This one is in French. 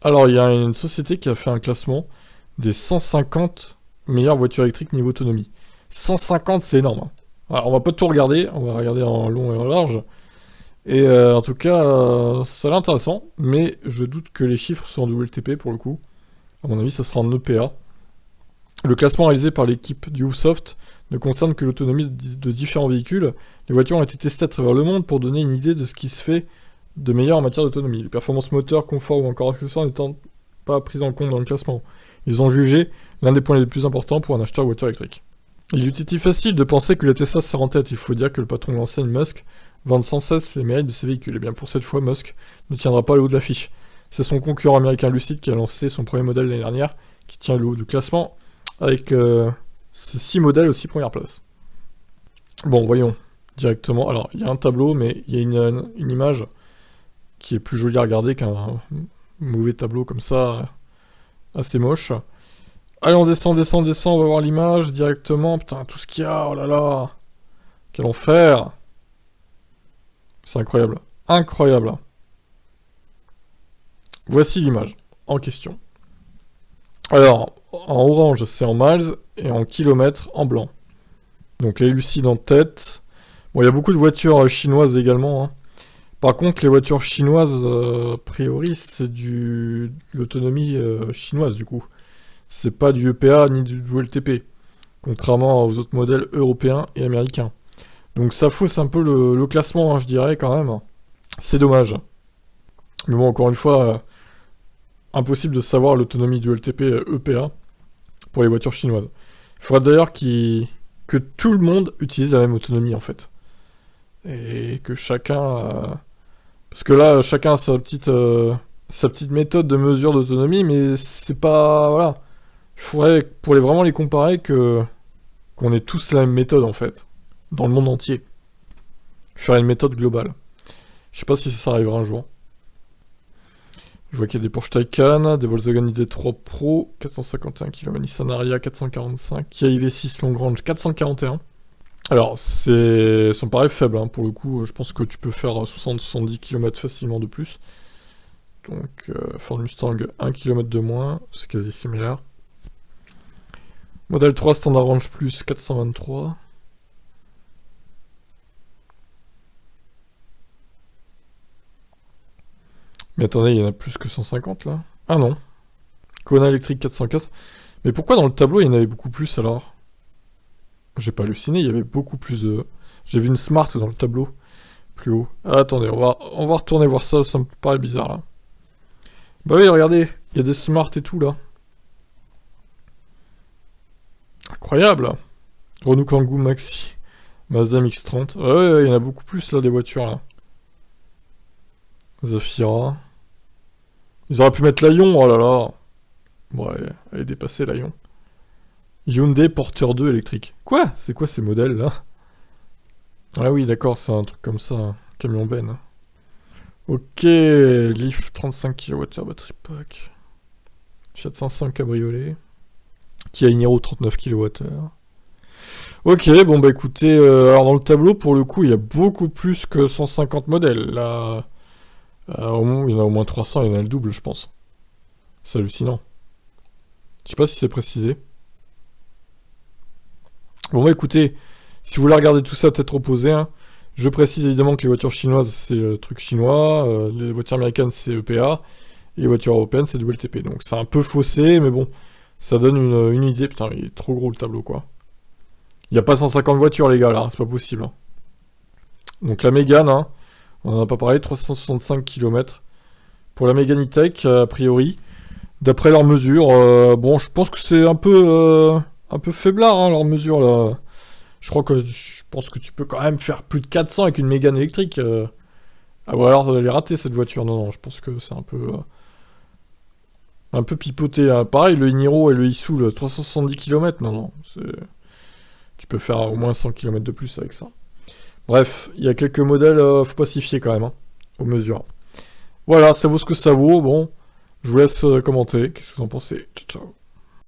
Alors, il y a une société qui a fait un classement des 150 meilleures voitures électriques niveau autonomie. 150, c'est énorme, hein. Alors, on va pas tout regarder, on va regarder en long et en large. Et en tout cas, ça a l'air intéressant, mais je doute que les chiffres soient en WLTP pour le coup. À mon avis, ça sera en EPA. Le classement réalisé par l'équipe du Ubisoft ne concerne que l'autonomie de différents véhicules. Les voitures ont été testées à travers le monde pour donner une idée de ce qui se fait de meilleur en matière d'autonomie. Les performances moteur, confort ou encore accessoires n'étant pas prises en compte dans le classement. Ils ont jugé l'un des points les plus importants pour un acheteur de voiture électrique. Il est facile de penser que la Tesla sert en tête. Il faut dire que le patron de l'enseigne, Musk, vante sans cesse les mérites de ses véhicules. Et bien pour cette fois, Musk ne tiendra pas le haut de l'affiche. C'est son concurrent américain Lucid qui a lancé son premier modèle l'année dernière, qui tient le haut du classement, avec ces 6 modèles aussi première place. Bon, voyons directement. Alors, il y a un tableau, mais il y a une image qui est plus jolie à regarder qu'un mauvais tableau comme ça, assez moche. Allez, on descend, on va voir l'image directement. Putain, tout ce qu'il y a, oh là là. Quel enfer. C'est incroyable. Incroyable. Voici l'image en question. Alors, en orange, c'est en miles, et en kilomètres, en blanc. Donc les Lucid en tête. Bon, il y a beaucoup de voitures chinoises également, hein. Par contre, les voitures chinoises, a priori, c'est de l'autonomie chinoise, du coup. C'est pas du EPA ni du WLTP, contrairement aux autres modèles européens et américains. Donc ça fausse un peu le classement, hein, je dirais, quand même. C'est dommage. Mais bon, encore une fois, impossible de savoir l'autonomie du LTP EPA pour les voitures chinoises. Il faudra d'ailleurs que tout le monde utilise la même autonomie, en fait. Et que chacun... Parce que là, chacun a sa petite méthode de mesure d'autonomie, mais c'est pas... Voilà. Il faudrait, pour vraiment les comparer, qu'on ait tous la même méthode, en fait. Dans le monde entier. Faire une méthode globale. Je sais pas si ça arrivera un jour. Je vois qu'il y a des Porsche Taycan, des Volkswagen ID3 Pro, 451 km, Nissan Ariya 445, Kia IV6 Long Range 441. Alors, ça me paraît faible, hein, pour le coup. Je pense que tu peux faire 60-70 km facilement de plus. Donc, Ford Mustang, 1 km de moins, c'est quasi similaire. Model 3 Standard Range Plus, 423. Mais attendez, il y en a plus que 150 là. Ah non. Kona électrique 404. Mais pourquoi dans le tableau il y en avait beaucoup plus alors? J'ai pas halluciné, il y avait beaucoup plus de... J'ai vu une Smart dans le tableau. Plus haut. Ah, attendez, on va retourner voir ça, ça me paraît bizarre là. Bah oui, regardez, il y a des Smart et tout là. Incroyable. Renault Kangoo Maxi. Mazda MX-30. Ouais, il y en a beaucoup plus là des voitures là. Zafira. Ils auraient pu mettre l'Aion, oh là là. Bon, elle est dépassée l'Aion. Hyundai Porter 2 électrique. Quoi? C'est quoi ces modèles là? Ah oui, d'accord, c'est un truc comme ça, un camion ben. Ok, Leaf 35 kWh batterie pack. Fiat 500 cabriolet. Kia Niro 39 kWh. Ok, bon bah écoutez, alors dans le tableau, pour le coup, il y a beaucoup plus que 150 modèles. Là, il y en a au moins 300, il y en a le double, je pense. C'est hallucinant. Je sais pas si c'est précisé. Bon bah écoutez, si vous voulez regarder tout ça tête reposée, hein, je précise évidemment que les voitures chinoises, c'est le truc chinois, les voitures américaines, c'est EPA, et les voitures européennes, c'est WLTP. Donc c'est un peu faussé, mais bon, ça donne une idée. Putain, il est trop gros le tableau, quoi. Il n'y a pas 150 voitures, les gars, là, c'est pas possible. Hein. Donc la Mégane, hein, on en a pas parlé, 365 km. Pour la Mégane E-Tech, a priori, d'après leurs mesures, bon, je pense que c'est un peu faiblard, hein, leurs mesures, là. Je pense que tu peux quand même faire plus de 400 avec une Mégane électrique. Ah, ou alors elle est ratée, cette voiture. Non, je pense que c'est un peu pipoté. Hein. Pareil, le Niro et le Isoul, 370 km. Non, tu peux faire au moins 100 km de plus avec ça. Bref, il y a quelques modèles, faut pas s'y fier quand même, hein, aux mesures. Voilà, ça vaut ce que ça vaut. Bon, je vous laisse commenter. Qu'est-ce que vous en pensez? Ciao, ciao.